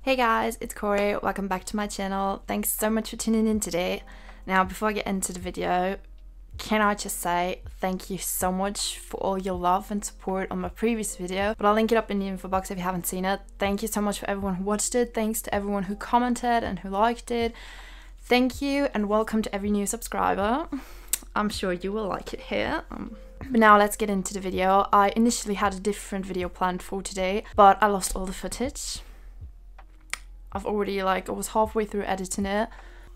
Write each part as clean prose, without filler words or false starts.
Hey guys, it's Corey. Welcome back to my channel. Thanks so much for tuning in today. Now, before I get into the video, can I just say thank you so much for all your love and support on my previous video, but I'll link it up in the info box if you haven't seen it. Thank you so much for everyone who watched it. Thanks to everyone who commented and who liked it. Thank you and welcome to every new subscriber. I'm sure you will like it here. But now let's get into the video. I initially had a different video planned for today, but I lost all the footage. I've already I was halfway through editing it.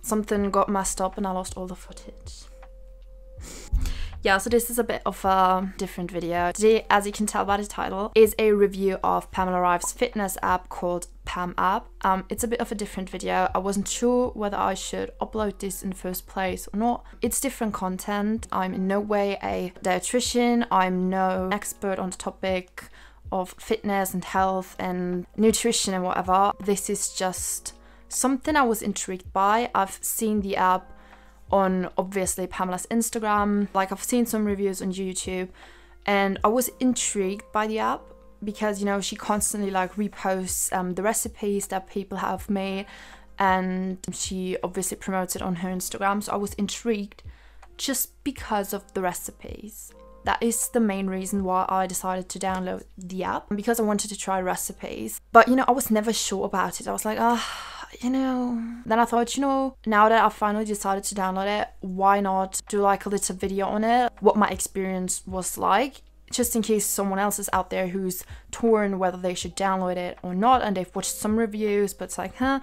Something got messed up and I lost all the footage. Yeah, so this is a bit of a different video. Today, as you can tell by the title, is a review of Pamela Reif's fitness app called Pam app. It's a bit of a different video. I wasn't sure whether I should upload this in the first place or not. It's different content. I'm in no way a dietitian. I'm no expert on the topic of fitness and health and nutrition and whatever. This is just something I was intrigued by. I've seen the app on obviously Pamela's Instagram, I've seen some reviews on YouTube, and I was intrigued by the app because, you know, she constantly reposts the recipes that people have made, and she obviously promotes it on her Instagram. So I was intrigued just because of the recipes. That is the main reason why I decided to download the app, because I wanted to try recipes. But, you know, I was never sure about it. I was like, you know. Then I thought, you know, now that I finally decided to download it, why not do a little video on it, what my experience was like, just in case someone else is out there who's torn whether they should download it or not, and they've watched some reviews, but it's like, huh.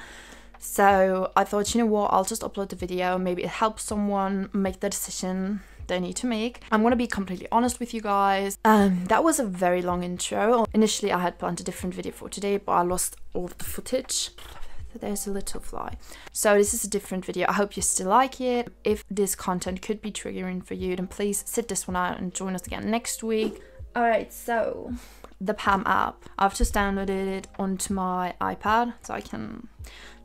So I thought, you know what, I'll just upload the video. Maybe it helps someone make the decision they need to make. I'm gonna be completely honest with you guys. That was a very long intro. Initially I had planned a different video for today, but I lost all of the footage. There's a little fly. So this is a different video. I hope you still like it. If this content could be triggering for you, then please sit this one out and join us again next week. Alright, so the Pam app. I've just downloaded it onto my iPad so I can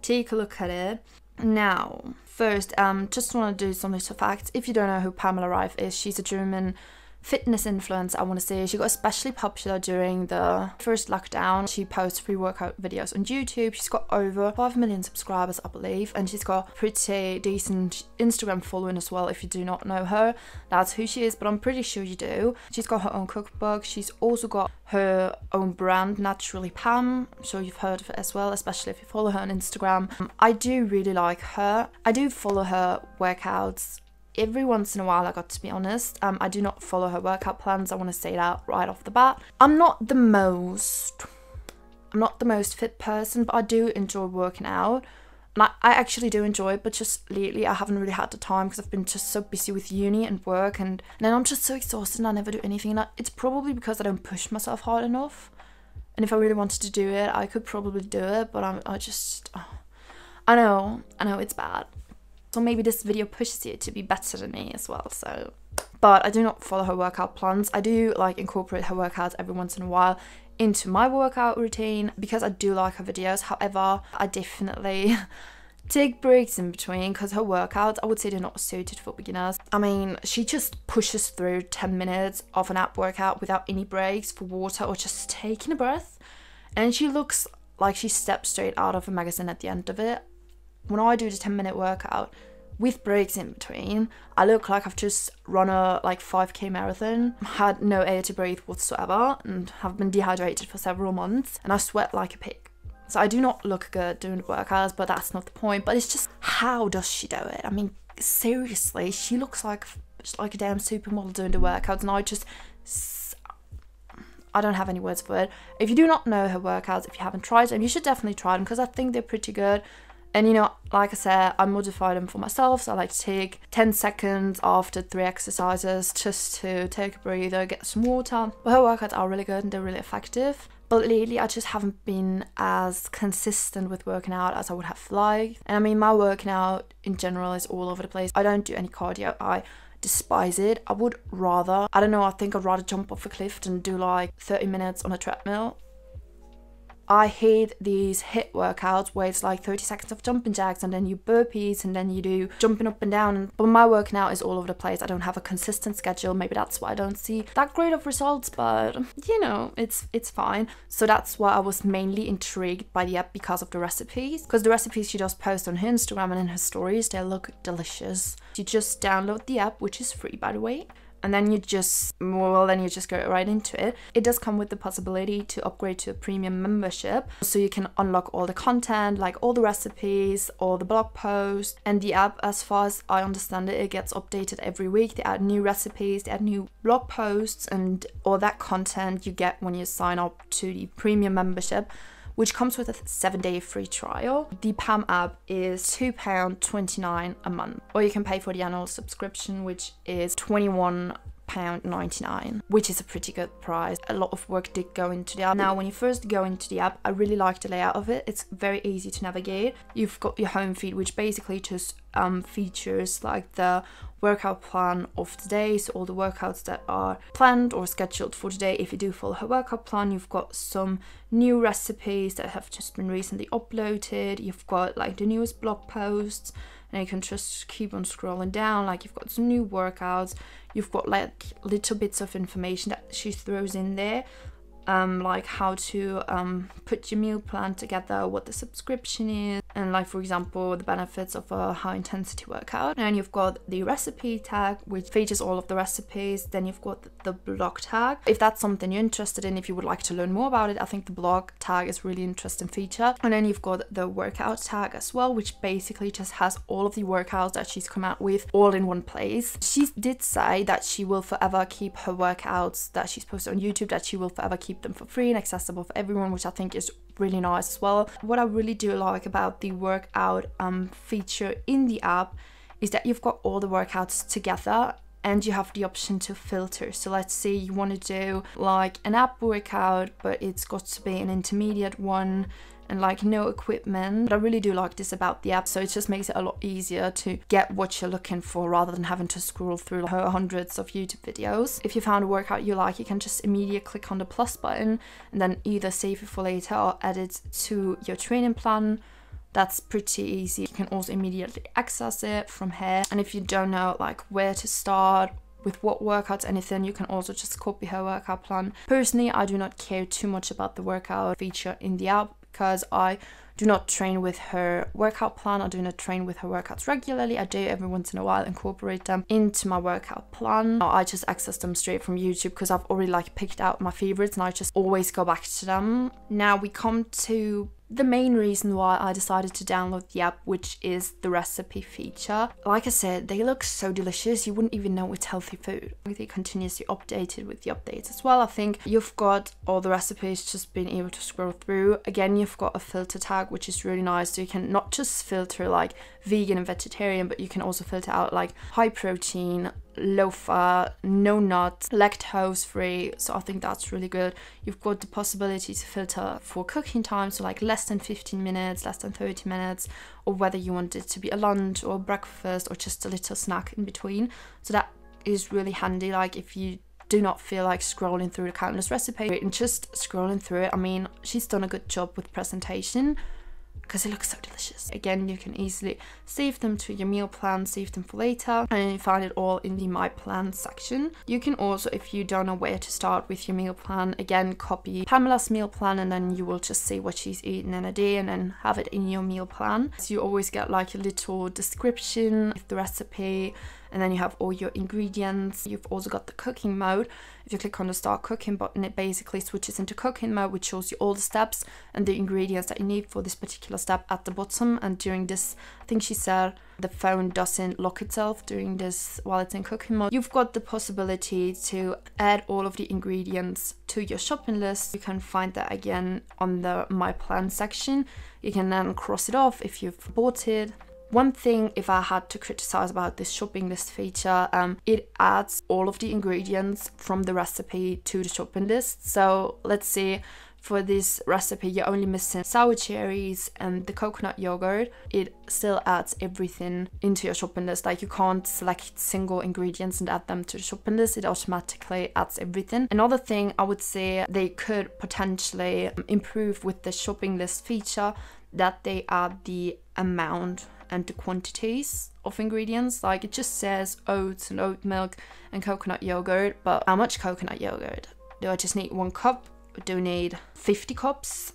take a look at it. Now, first, just want to do some little facts. If you don't know who Pamela Reif is, she's a German fitness influencer, I want to say. She got especially popular during the first lockdown. She posts free workout videos on YouTube. She's got over 5 million subscribers, I believe, and she's got a pretty decent Instagram following as well. If you do not know her, that's who she is, but I'm pretty sure you do. She's got her own cookbook. She's also got her own brand, Naturally Pam. I'm sure you've heard of it as well, especially if you follow her on Instagram. I do really like her. I do follow her workouts every once in a while, I got to be honest. I do not follow her workout plans. I want to say that right off the bat. I'm not the most fit person, but I do enjoy working out. And I actually do enjoy it, but just lately I haven't really had the time because I've been just so busy with uni and work, and then I'm just so exhausted and I never do anything. And it's probably because I don't push myself hard enough. And if I really wanted to do it, I could probably do it, but I know it's bad. So maybe this video pushes you to be better than me as well. So, but I do not follow her workout plans. I do incorporate her workouts every once in a while into my workout routine because I do like her videos. However, I definitely take breaks in between because her workouts, I would say, they're not suited for beginners. I mean, she just pushes through 10 minutes of an app workout without any breaks for water or just taking a breath, and she looks like she stepped straight out of a magazine at the end of it. When I do the 10-minute workout with breaks in between, I look like I've just run a 5k marathon, had no air to breathe whatsoever, and have been dehydrated for several months, and I sweat like a pig. So I do not look good doing the workouts, but that's not the point. But it's just, how does she do it? I mean, seriously, she looks like a damn supermodel doing the workouts, and I don't have any words for it. If you do not know her workouts, if you haven't tried them, you should definitely try them because I think they're pretty good. And, you know, like I said, I modify them for myself. So I like to take 10 seconds after 3 exercises just to take a breather, get some water. But her workouts are really good and they're really effective. But lately, I just haven't been as consistent with working out as I would have liked. And I mean, my working out in general is all over the place. I don't do any cardio. I despise it. I would rather, I don't know, I think I'd rather jump off a cliff than do 30 minutes on a treadmill. I hate these HIIT workouts where it's like 30 seconds of jumping jacks and then you burpees and then you do jumping up and down. But my working out is all over the place. I don't have a consistent schedule. Maybe that's why I don't see that great of results, but you know, it's fine. So that's why I was mainly intrigued by the app, because of the recipes. Because the recipes she does post on her Instagram and in her stories, they look delicious. You just download the app, which is free by the way. And then you just go right into it. It does come with the possibility to upgrade to a premium membership, so you can unlock all the content, like all the recipes, all the blog posts. And the app, as far as I understand it, it gets updated every week. They add new recipes, they add new blog posts, and all that content you get when you sign up to the premium membership, which comes with a 7-day free trial. The PAM app is £2.29 a month, or you can pay for the annual subscription, which is £21.99, which is a pretty good price. A lot of work did go into the app. Now, when you first go into the app, I really like the layout of it. It's very easy to navigate. You've got your home feed, which basically just features like the workout plan of the day, so all the workouts that are planned or scheduled for today. If you do follow her workout plan, you've got some new recipes that have just been recently uploaded. You've got like the newest blog posts, and you can just keep on scrolling down. Like, you've got some new workouts, you've got like little bits of information that she throws in there, like how to put your meal plan together, what the subscription is, and like, for example, the benefits of a high intensity workout. And you've got the recipe tag, which features all of the recipes. Then you've got the blog tag. If that's something you're interested in, if you would like to learn more about it, I think the blog tag is really interesting feature. And then you've got the workout tag as well, which basically just has all of the workouts that she's come out with all in one place. She did say that she will forever keep her workouts that she's posted on YouTube, that she will forever keep them for free and accessible for everyone, which I think is really nice as well. What I really do like about the workout feature in the app is that you've got all the workouts together and you have the option to filter. So let's say you want to do like an ab workout, but it's got to be an intermediate one and like no equipment. But I really do like this about the app, so it just makes it a lot easier to get what you're looking for rather than having to scroll through her hundreds of YouTube videos. If you found a workout you like, you can just immediately click on the plus button and then either save it for later or add it to your training plan. That's pretty easy. You can also immediately access it from here. And if you don't know like where to start, with what workouts, anything, you can also just copy her workout plan. Personally, I do not care too much about the workout feature in the app, because I do not train with her workout plan. I do not train with her workouts regularly. I do every once in a while incorporate them into my workout plan. I just access them straight from YouTube because I've already like picked out my favorites and I just always go back to them. Now we come to the main reason why I decided to download the app, which is the recipe feature. Like I said, they look so delicious, you wouldn't even know it's healthy food. They continuously updated with the updates as well. I think you've got all the recipes, just being able to scroll through. Again, you've got a filter tag, which is really nice, so you can not just filter like vegan and vegetarian, but you can also filter out like high protein, low fat, no nuts, lactose free. So I think that's really good. You've got the possibility to filter for cooking time, so like less than 15 minutes, less than 30 minutes, or whether you want it to be a lunch or breakfast or just a little snack in between. So that is really handy, like if you do not feel like scrolling through the countless recipes and just scrolling through it. I mean, she's done a good job with presentation because it looks so delicious. Again, you can easily save them to your meal plan, save them for later, and you find it all in the My Plan section. You can also, if you don't know where to start with your meal plan, again, copy Pamela's meal plan and then you will just see what she's eaten in a day and then have it in your meal plan. So you always get like a little description of the recipe, and then you have all your ingredients. You've also got the cooking mode. If you click on the start cooking button, it basically switches into cooking mode, which shows you all the steps and the ingredients that you need for this particular step at the bottom. And during this, I think she said the phone doesn't lock itself during this while it's in cooking mode. You've got the possibility to add all of the ingredients to your shopping list. You can find that again on the My Plan section. You can then cross it off if you've bought it. One thing, if I had to criticize about this shopping list feature, it adds all of the ingredients from the recipe to the shopping list. So let's say, for this recipe you're only missing sour cherries and the coconut yogurt, it still adds everything into your shopping list. Like, you can't select single ingredients and add them to the shopping list, it automatically adds everything. Another thing I would say they could potentially improve with the shopping list feature, that they add the amount and the quantities of ingredients. Like, it just says oats and oat milk and coconut yogurt, but how much coconut yogurt? Do I just need 1 cup? Do I need 50 cups?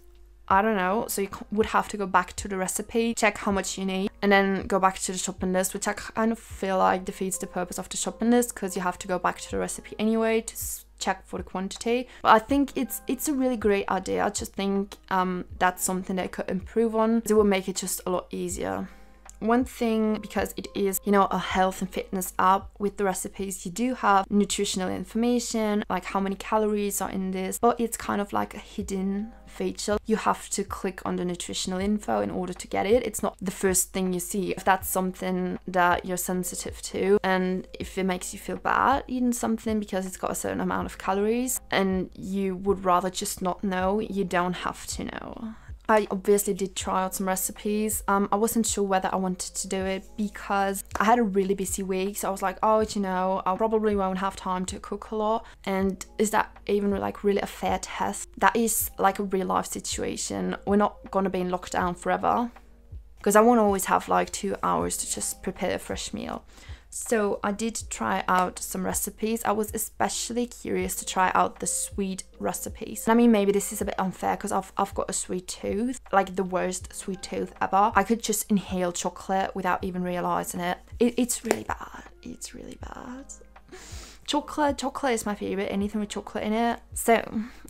I don't know. So you would have to go back to the recipe, check how much you need, and then go back to the shopping list, which I kind of feel like defeats the purpose of the shopping list, because you have to go back to the recipe anyway to check for the quantity. But I think it's a really great idea. I just think that's something they could improve on. It would make it just a lot easier. One thing, because it is, you know, a health and fitness app, with the recipes you do have nutritional information, like how many calories are in this, but it's kind of like a hidden feature. You have to click on the nutritional info in order to get it. It's not the first thing you see. If that's something that you're sensitive to, and if it makes you feel bad eating something because it's got a certain amount of calories and you would rather just not know, you don't have to know. I obviously did try out some recipes. I wasn't sure whether I wanted to do it because I had a really busy week, so I was like, oh, you know, I probably won't have time to cook a lot. And is that even like really a fair test? That is like a real life situation. We're not gonna be in lockdown forever, because I won't always have like 2 hours to just prepare a fresh meal. So I did try out some recipes. I was especially curious to try out the sweet recipes. I mean, maybe this is a bit unfair because I've got a sweet tooth, like the worst sweet tooth ever. I could just inhale chocolate without even realizing it. It's really bad. It's really bad. Chocolate is my favorite, anything with chocolate in it. So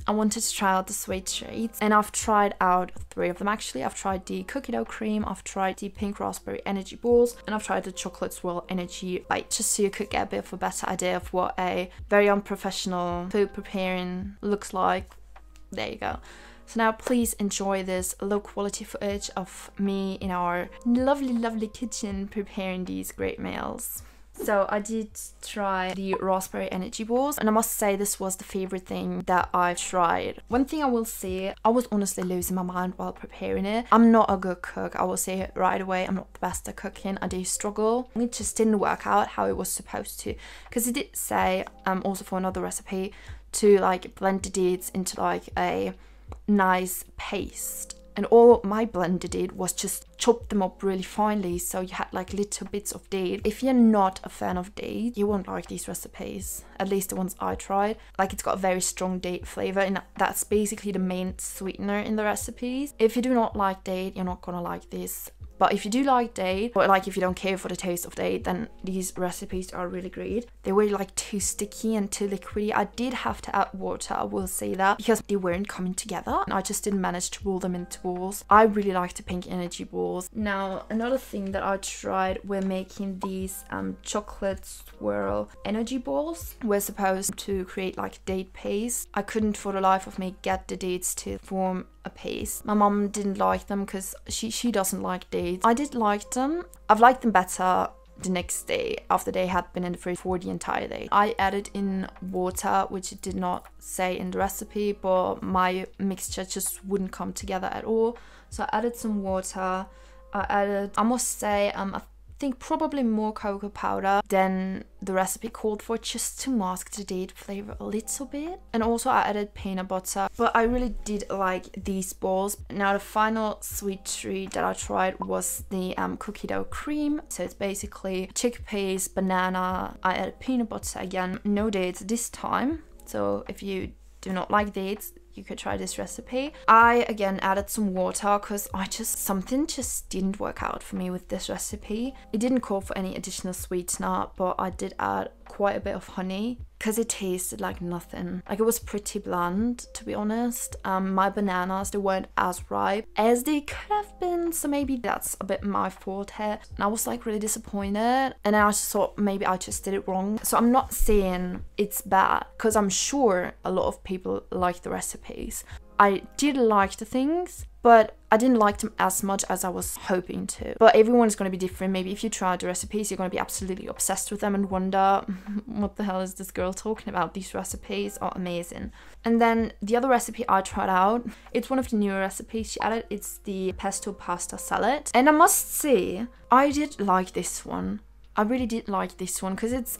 I wanted to try out the sweet treats, and I've tried out 3 of them actually. I've tried the cookie dough cream, I've tried the pink raspberry energy balls, and I've tried the chocolate swirl energy bite, just so you could get a bit of a better idea of what a very unprofessional food preparing looks like. There you go. So now please enjoy this low quality footage of me in our lovely kitchen preparing these great meals. So I did try the raspberry energy balls, and I must say this was the favorite thing that I've tried. One thing I will say, I was honestly losing my mind while preparing it. I'm not a good cook, I will say it right away. I'm not the best at cooking, I do struggle. It just didn't work out how it was supposed to, because it did say, also for another recipe, to like blend the dates into like a nice paste. And all my blender did was just chop them up really finely, so you had like little bits of date. If you're not a fan of date, you won't like these recipes, at least the ones I tried. Like, it's got a very strong date flavor, and that's basically the main sweetener in the recipes. If you do not like date, you're not gonna like this. But if you do like date, or like if you don't care for the taste of date, then these recipes are really great. They were like too sticky and too liquidy. I did have to add water, I will say that, because they weren't coming together and I just didn't manage to roll them into balls. I really like the pink energy balls. Now, another thing that I tried were making these chocolate swirl energy balls. We're supposed to create like date paste. I couldn't for the life of me get the dates to form a paste. My mom didn't like them because she doesn't like dates. I did like them. I've liked them better the next day after they had been in the fridge for the entire day. I added in water, which it did not say in the recipe, but my mixture just wouldn't come together at all. So I added some water. I must say, I think probably more cocoa powder than the recipe called for, just to mask the date flavor a little bit. And also I added peanut butter, but I really did like these balls. Now the final sweet treat that I tried was the cookie dough cream. So it's basically chickpeas, banana. I added peanut butter again, no dates this time. So if you do not like dates, you could try this recipe. I again added some water because something just didn't work out for me with this recipe. It didn't call for any additional sweetener, but I did add quite a bit of honey because it tasted like nothing. Like, it was pretty bland, to be honest. My bananas, they weren't as ripe as they could have been, so maybe that's a bit my fault here. And I was like really disappointed, and I just thought maybe I just did it wrong. So I'm not saying it's bad, because I'm sure a lot of people like the recipes. I did like the things, but I didn't like them as much as I was hoping to. But everyone's going to be different. Maybe if you try the recipes, you're going to be absolutely obsessed with them and wonder, what the hell is this girl talking about? These recipes are amazing. And then the other recipe I tried out, it's one of the newer recipes she added. It's the pesto pasta salad. And I must say, I did like this one. I really did like this one because it's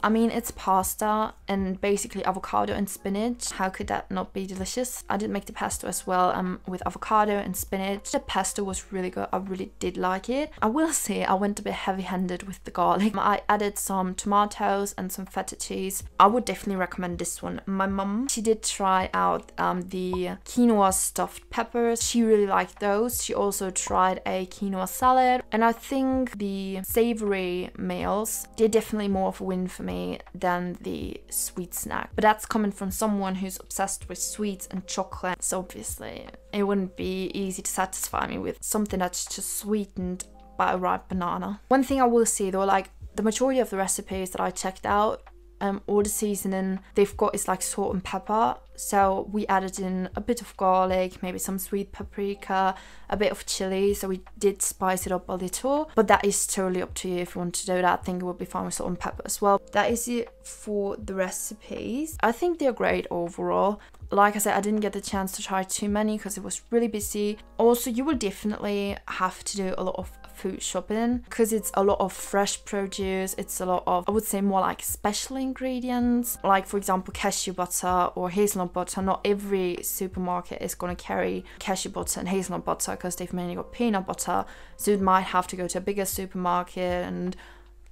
pasta and basically avocado and spinach. How could that not be delicious? I did make the pesto as well with avocado and spinach. The pesto was really good. I really did like it. I will say I went a bit heavy-handed with the garlic. I added some tomatoes and some feta cheese. I would definitely recommend this one. My mum, she did try out the quinoa stuffed peppers. She really liked those. She also tried a quinoa salad, and I think the savory meals, they're definitely more of a win for me than the sweet snack. But that's coming from someone who's obsessed with sweets and chocolate. So obviously it wouldn't be easy to satisfy me with something that's just sweetened by a ripe banana. One thing I will say though, like the majority of the recipes that I checked out, all the seasoning they've got is like salt and pepper. So we added in a bit of garlic, maybe some sweet paprika, a bit of chili. So we did spice it up a little, but that is totally up to you if you want to do that. I think it would be fine with salt and pepper as well. That is it for the recipes. I think they're great overall. Like I said, I didn't get the chance to try too many because it was really busy. Also, you will definitely have to do a lot of food shopping because it's a lot of fresh produce. It's a lot of, I would say, more like special ingredients, like for example cashew butter or hazelnut butter. Not every supermarket is going to carry cashew butter and hazelnut butter because they've mainly got peanut butter, so you might have to go to a bigger supermarket and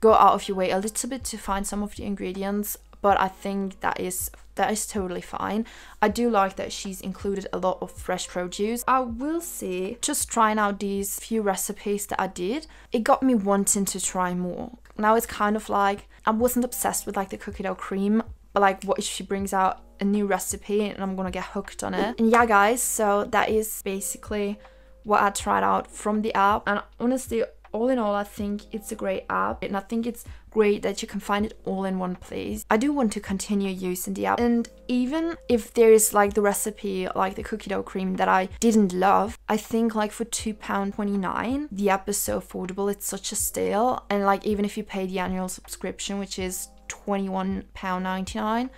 go out of your way a little bit to find some of the ingredients. But I think that is totally fine. I do like that she's included a lot of fresh produce. I will say, just trying out these few recipes that I did, it got me wanting to try more. Now it's kind of like, I wasn't obsessed with like the cookie dough cream, but like what if she brings out a new recipe and I'm gonna get hooked on it. And yeah guys, so that is basically what I tried out from the app. And honestly, all in all, I think it's a great app, and I think it's great that you can find it all in one place. I do want to continue using the app, and even if there is like the recipe, like the cookie dough cream that I didn't love, I think like for £2.29, the app is so affordable. It's such a steal. And like even if you pay the annual subscription, which is £21.99,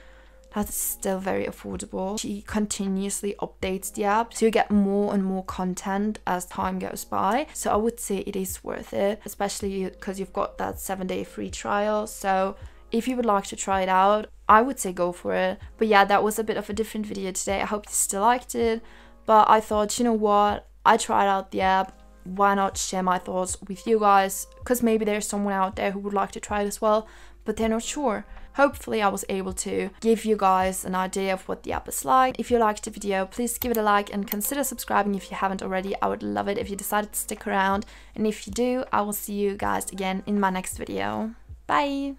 that's still very affordable. She continuously updates the app, so you get more and more content as time goes by. So I would say it is worth it, especially because you've got that 7-day free trial. So if you would like to try it out, I would say go for it. But yeah, that was a bit of a different video today. I hope you still liked it. But I thought, you know what? I tried out the app. Why not share my thoughts with you guys? Because maybe there's someone out there who would like to try it as well, but they're not sure. Hopefully I was able to give you guys an idea of what the app is like. If you liked the video, please give it a like and consider subscribing if you haven't already. I would love it if you decided to stick around. And if you do, I will see you guys again in my next video. Bye!